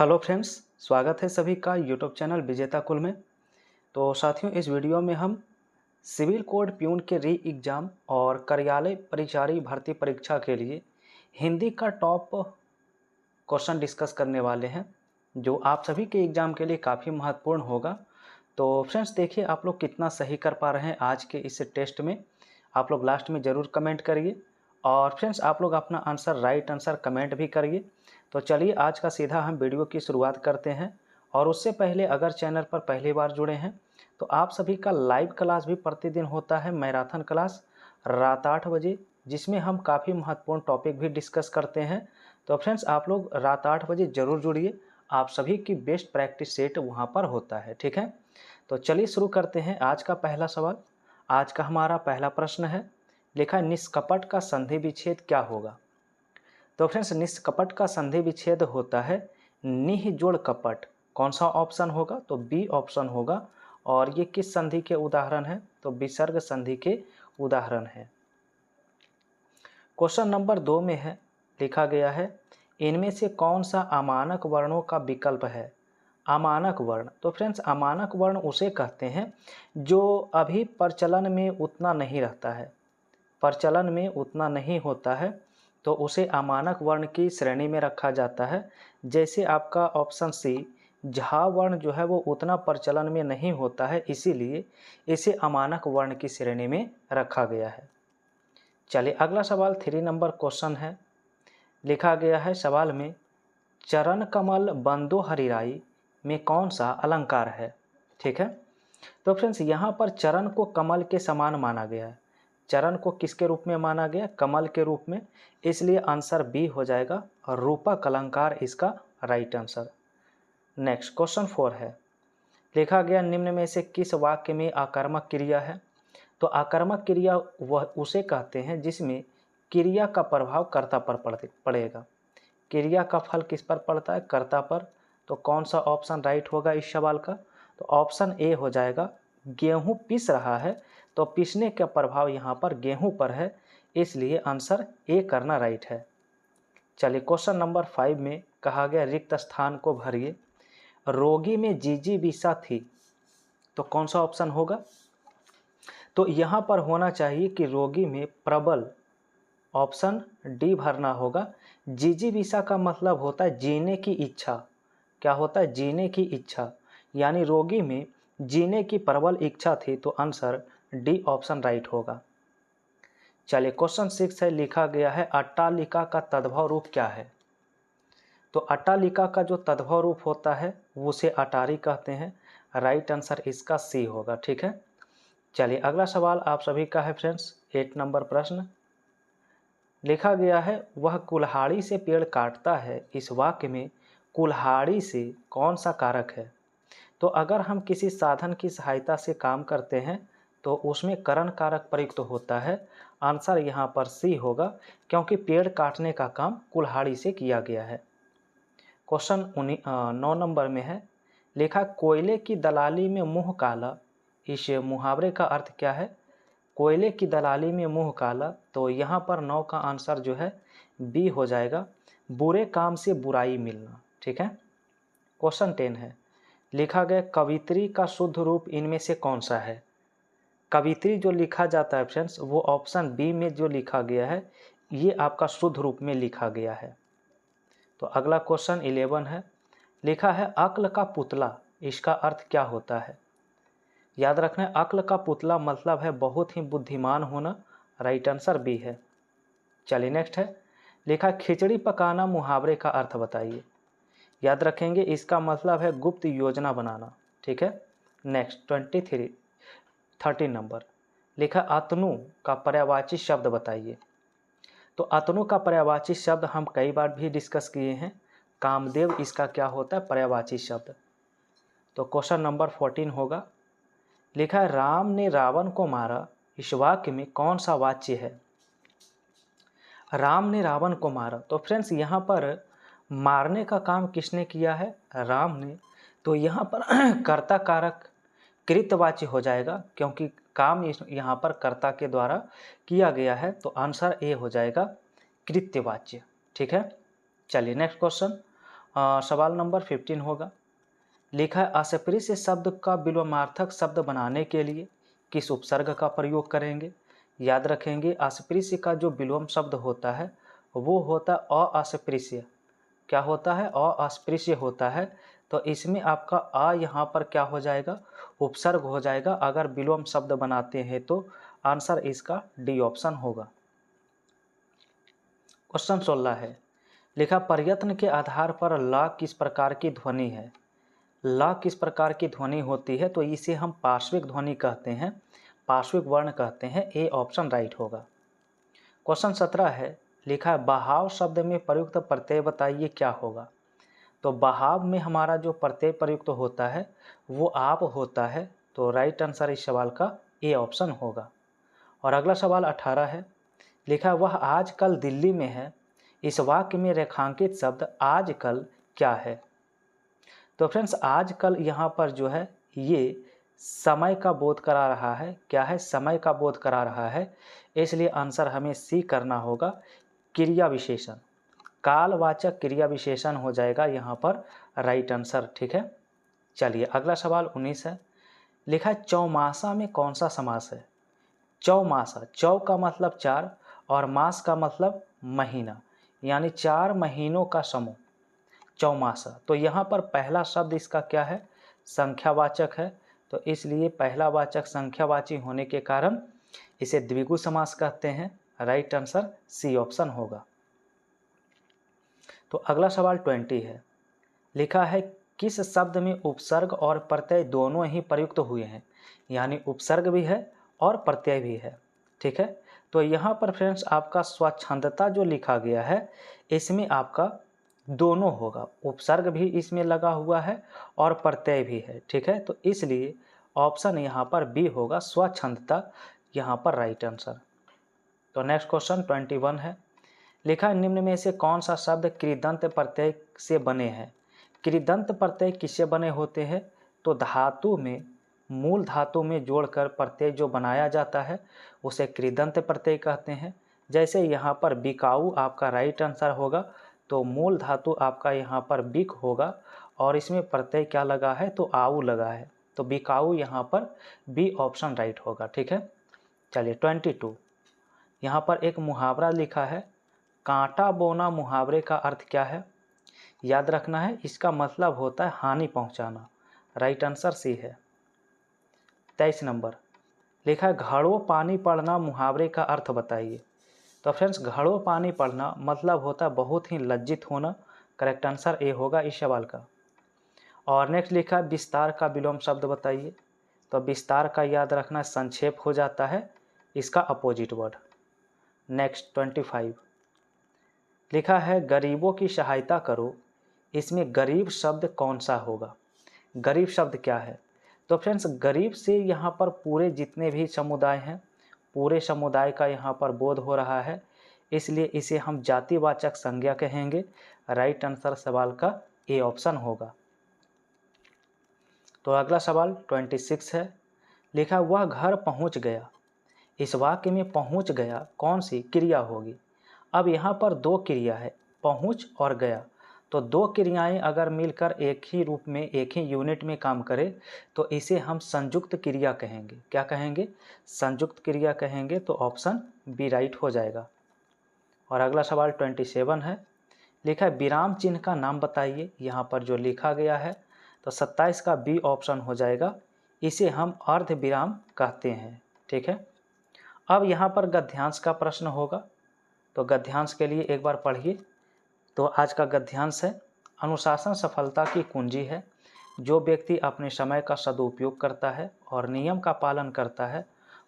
Hello friends, स्वागत है सभी का यूट्यूब चैनल विजेता कुल में। तो साथियों, इस वीडियो में हम सिविल कोड प्यून के री एग्ज़ाम और कार्यालय परिचारी भर्ती परीक्षा के लिए हिंदी का टॉप क्वेश्चन डिस्कस करने वाले हैं, जो आप सभी के एग्ज़ाम के लिए काफ़ी महत्वपूर्ण होगा। तो फ्रेंड्स देखिए, आप लोग कितना सही कर पा रहे हैं आज के इस टेस्ट में। आप लोग लास्ट में ज़रूर कमेंट करिए और फ्रेंड्स आप लोग अपना आंसर राइट आंसर कमेंट भी करिए। तो चलिए आज का सीधा हम वीडियो की शुरुआत करते हैं। और उससे पहले अगर चैनल पर पहली बार जुड़े हैं तो आप सभी का लाइव क्लास भी प्रतिदिन होता है, मैराथन क्लास रात 8 बजे, जिसमें हम काफ़ी महत्वपूर्ण टॉपिक भी डिस्कस करते हैं। तो फ्रेंड्स आप लोग रात 8 बजे ज़रूर जुड़िए, आप सभी की बेस्ट प्रैक्टिस सेट वहाँ पर होता है, ठीक है। तो चलिए शुरू करते हैं आज का पहला सवाल। आज का हमारा पहला प्रश्न है, लिखा है निष्कपट का संधि विच्छेद क्या होगा। तो फ्रेंड्स निष्कपट का संधि विच्छेद होता है निह जोड़ कपट। कौन सा ऑप्शन होगा? तो बी ऑप्शन होगा। और ये किस संधि के उदाहरण है? तो विसर्ग संधि के उदाहरण है। क्वेश्चन नंबर 2 में है, लिखा गया है इनमें से कौन सा अमानक वर्णों का विकल्प है। अमानक वर्ण, तो फ्रेंड्स अमानक वर्ण उसे कहते हैं जो अभी प्रचलन में उतना नहीं रहता है, प्रचलन में उतना नहीं होता है, तो उसे अमानक वर्ण की श्रेणी में रखा जाता है। जैसे आपका ऑप्शन सी, झा वर्ण जो है वो उतना प्रचलन में नहीं होता है, इसीलिए इसे अमानक वर्ण की श्रेणी में रखा गया है। चलिए अगला सवाल 3 नंबर क्वेश्चन है। लिखा गया है सवाल में, चरण कमल बंदो हरिराई में कौन सा अलंकार है। ठीक है, तो फ्रेंड्स यहाँ पर चरण को कमल के समान माना गया है। चरण को किसके रूप में माना गया? कमल के रूप में, इसलिए आंसर बी हो जाएगा और रूपक अलंकार इसका राइट आंसर। नेक्स्ट क्वेश्चन 4 है, लिखा गया निम्न में से किस वाक्य में आकर्मक क्रिया है। तो आकर्मक क्रिया वह उसे कहते हैं जिसमें क्रिया का प्रभाव कर्ता पर पड़ेगा। क्रिया का फल किस पर पड़ता है? कर्ता पर। तो कौन सा ऑप्शन राइट होगा इस सवाल का? तो ऑप्शन ए हो जाएगा। गेहूं पीस रहा है तो पीसने का प्रभाव यहाँ पर गेहूं पर है, इसलिए आंसर ए करना राइट है। चलिए क्वेश्चन नंबर 5 में कहा गया रिक्त स्थान को भरिए। रोगी में जीजी विषा थी, तो कौन सा ऑप्शन होगा? तो यहाँ पर होना चाहिए कि रोगी में प्रबल, ऑप्शन डी भरना होगा। जिजीविषा का मतलब होता है जीने की इच्छा। क्या होता है? जीने की इच्छा, यानी रोगी में जीने की प्रबल इच्छा थी, तो आंसर डी ऑप्शन राइट होगा। चलिए क्वेश्चन 6 है, लिखा गया है अट्टालिका का तद्भव रूप क्या है। तो अट्टालिका का जो तद्भव रूप होता है उसे अटारी कहते हैं। राइट आंसर इसका सी होगा, ठीक है। चलिए अगला सवाल आप सभी का है फ्रेंड्स, 8 नंबर प्रश्न। लिखा गया है वह कुल्हाड़ी से पेड़ काटता है, इस वाक्य में कुल्हाड़ी से कौन सा कारक है। तो अगर हम किसी साधन की सहायता से काम करते हैं तो उसमें करण कारक प्रयुक्त होता है। आंसर यहाँ पर सी होगा, क्योंकि पेड़ काटने का काम कुल्हाड़ी से किया गया है। क्वेश्चन 9 नंबर में है, लिखा कोयले की दलाली में मुंह काला, इस मुहावरे का अर्थ क्या है। कोयले की दलाली में मुंह काला, तो यहाँ पर 9 का आंसर जो है बी हो जाएगा, बुरे काम से बुराई मिलना, ठीक है। क्वेश्चन 10 है, लिखा गया कवित्री का शुद्ध रूप इनमें से कौन सा है। कवित्री जो लिखा जाता है फ्रेंड्स, वो ऑप्शन बी में जो लिखा गया है ये आपका शुद्ध रूप में लिखा गया है। तो अगला क्वेश्चन 11 है, लिखा है अक्ल का पुतला, इसका अर्थ क्या होता है। याद रखना है अक्ल का पुतला मतलब है बहुत ही बुद्धिमान होना। राइट आंसर बी है। चलिए नेक्स्ट है, लिखा खिचड़ी पकाना मुहावरे का अर्थ बताइए। याद रखेंगे इसका मतलब है गुप्त योजना बनाना, ठीक है। नेक्स्ट 13 नंबर, लिखा अतनु का पर्यायवाची शब्द बताइए। तो अतनु का पर्यायवाची शब्द हम कई बार भी डिस्कस किए हैं, कामदेव इसका क्या होता है? पर्यायवाची शब्द। तो क्वेश्चन नंबर 14 होगा, लिखा है राम ने रावण को मारा, इस वाक्य में कौन सा वाच्य है। राम ने रावण को मारा, तो फ्रेंड्स यहाँ पर मारने का काम किसने किया है? राम ने। तो यहाँ पर कर्ता कारक कृतवाच्य हो जाएगा, क्योंकि काम यहाँ पर कर्ता के द्वारा किया गया है, तो आंसर ए हो जाएगा कृत्यवाच्य, ठीक है। चलिए नेक्स्ट क्वेश्चन, सवाल नंबर 15 होगा। लिखा है अस्पृश्य शब्द का विलोमार्थक शब्द बनाने के लिए किस उपसर्ग का प्रयोग करेंगे। याद रखेंगे अस्पृश्य का जो विलोम शब्द होता है वो होता है अस्पृश्य। क्या होता है? अस्पृश्य होता है। तो इसमें आपका आ यहाँ पर क्या हो जाएगा? उपसर्ग हो जाएगा। अगर विलोम शब्द बनाते हैं तो आंसर इसका डी ऑप्शन होगा। क्वेश्चन 16 है। लिखा प्रयत्न के आधार पर ला किस प्रकार की ध्वनि है। ला किस प्रकार की ध्वनि होती है? तो इसे हम पार्श्विक ध्वनि कहते हैं, पार्श्विक वर्ण कहते हैं। ए ऑप्शन राइट होगा। क्वेश्चन 17 है। लिखा है बहाव शब्द में प्रयुक्त प्रत्यय बताइए क्या होगा। तो बहाव में हमारा जो प्रत्यय प्रयुक्त होता है वो आप होता है। तो राइट आंसर इस सवाल का ए ऑप्शन होगा। और अगला सवाल 18 है। लिखा है वह आजकल दिल्ली में है। इस वाक्य में रेखांकित शब्द आजकल क्या है। तो फ्रेंड्स आजकल यहाँ पर जो है ये समय का बोध करा रहा है। क्या है? समय का बोध करा रहा है। इसलिए आंसर हमें सी करना होगा, क्रिया विशेषण। कालवाचक क्रिया विशेषण हो जाएगा यहाँ पर राइट आंसर। ठीक है, चलिए अगला सवाल 19 है। लिखा है चौमासा में कौन सा समास है। चौमासा, चौ का मतलब 4 और मास का मतलब महीना, यानी 4 महीनों का समूह चौमासा। तो यहाँ पर पहला शब्द इसका क्या है? संख्यावाचक है। तो इसलिए पहला वाचक संख्यावाची होने के कारण इसे द्विगु समास कहते हैं। राइट आंसर सी ऑप्शन होगा। तो अगला सवाल 20 है। लिखा है किस शब्द में उपसर्ग और प्रत्यय दोनों ही प्रयुक्त हुए हैं, यानी उपसर्ग भी है और प्रत्यय भी है। ठीक है, तो यहाँ पर फ्रेंड्स आपका स्वच्छंदता जो लिखा गया है इसमें आपका दोनों होगा, उपसर्ग भी इसमें लगा हुआ है और प्रत्यय भी है। ठीक है, तो इसलिए ऑप्शन यहाँ पर बी होगा, स्वच्छंदता यहाँ पर राइट आंसर। तो नेक्स्ट क्वेश्चन 21 है। लिखा है निम्न में से कौन सा शब्द कृदंत प्रत्यय से बने हैं। कृदंत प्रत्यय किससे बने होते हैं? तो धातु में, मूल धातु में जोड़कर प्रत्यय जो बनाया जाता है उसे कृदंत प्रत्यय कहते हैं। जैसे यहाँ पर बिकाऊ आपका राइट आंसर होगा। तो मूल धातु आपका यहाँ पर बिक होगा और इसमें प्रत्यय क्या लगा है? तो आऊ लगा है। तो बिकाऊ यहाँ पर बी ऑप्शन राइट होगा। ठीक है, चलिए 22। यहाँ पर एक मुहावरा लिखा है, कांटा बोना मुहावरे का अर्थ क्या है। याद रखना है इसका मतलब होता है हानि पहुंचाना। राइट आंसर सी है। 23 नंबर लिखा है घड़ों पानी पड़ना मुहावरे का अर्थ बताइए। तो फ्रेंड्स घड़ों पानी पड़ना मतलब होता है बहुत ही लज्जित होना। करेक्ट आंसर ए होगा इस सवाल का। और नेक्स्ट लिखा है विस्तार का विलोम शब्द बताइए। तो विस्तार का याद रखना संक्षेप हो जाता है, इसका अपोजिट वर्ड। नेक्स्ट 25 लिखा है गरीबों की सहायता करो। इसमें गरीब शब्द कौन सा होगा? गरीब शब्द क्या है? तो फ्रेंड्स गरीब से यहाँ पर पूरे जितने भी समुदाय हैं, पूरे समुदाय का यहाँ पर बोध हो रहा है, इसलिए इसे हम जातिवाचक संज्ञा कहेंगे। राइट आंसर सवाल का ए ऑप्शन होगा। तो अगला सवाल 26 है। लिखा वह घर पहुँच गया। इस वाक्य में पहुँच गया कौन सी क्रिया होगी? अब यहाँ पर दो क्रिया है, पहुँच और गया। तो दो क्रियाएं अगर मिलकर एक ही रूप में, एक ही यूनिट में काम करें तो इसे हम संयुक्त क्रिया कहेंगे। क्या कहेंगे? संयुक्त क्रिया कहेंगे। तो ऑप्शन बी राइट हो जाएगा। और अगला सवाल 27 है। लिखा है विराम चिन्ह का नाम बताइए। यहाँ पर जो लिखा गया है तो 27 का बी ऑप्शन हो जाएगा। इसे हम अर्ध विराम कहते हैं। ठीक है, अब यहाँ पर गद्यांश का प्रश्न होगा। तो गद्यांश के लिए एक बार पढ़िए। तो आज का गद्यांश है, अनुशासन सफलता की कुंजी है। जो व्यक्ति अपने समय का सदुपयोग करता है और नियम का पालन करता है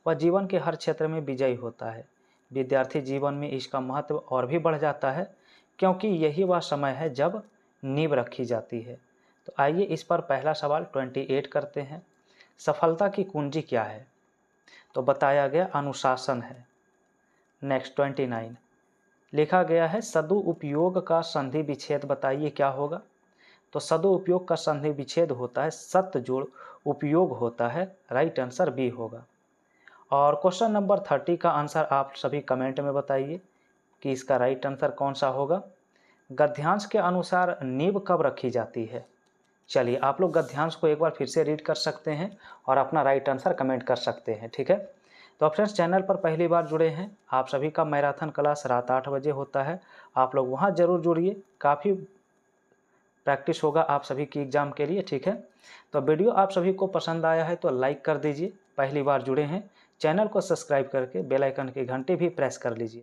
वह जीवन के हर क्षेत्र में विजयी होता है। विद्यार्थी जीवन में इसका महत्व और भी बढ़ जाता है क्योंकि यही वह समय है जब नींव रखी जाती है। तो आइए इस पर पहला सवाल 28 करते हैं। सफलता की कुंजी क्या है? तो बताया गया अनुशासन है। नेक्स्ट 29 लिखा गया है सदुपयोग का संधि विच्छेद बताइए क्या होगा। तो सदुपयोग का संधि विच्छेद होता है सत्य जोड़ उपयोग होता है। राइट आंसर बी होगा। और क्वेश्चन नंबर 30 का आंसर आप सभी कमेंट में बताइए कि इसका राइट आंसर कौन सा होगा। गद्यांश के अनुसार नींव कब रखी जाती है? चलिए आप लोग गद्यांश को एक बार फिर से रीड कर सकते हैं और अपना राइट आंसर कमेंट कर सकते हैं, ठीक है। तो फ्रेंड्स चैनल पर पहली बार जुड़े हैं, आप सभी का मैराथन क्लास रात 8 बजे होता है, आप लोग वहां ज़रूर जुड़िए, काफ़ी प्रैक्टिस होगा आप सभी की एग्ज़ाम के लिए, ठीक है। तो वीडियो आप सभी को पसंद आया है तो लाइक कर दीजिए, पहली बार जुड़े हैं चैनल को सब्सक्राइब करके बेल आइकन की घंटी भी प्रेस कर लीजिए।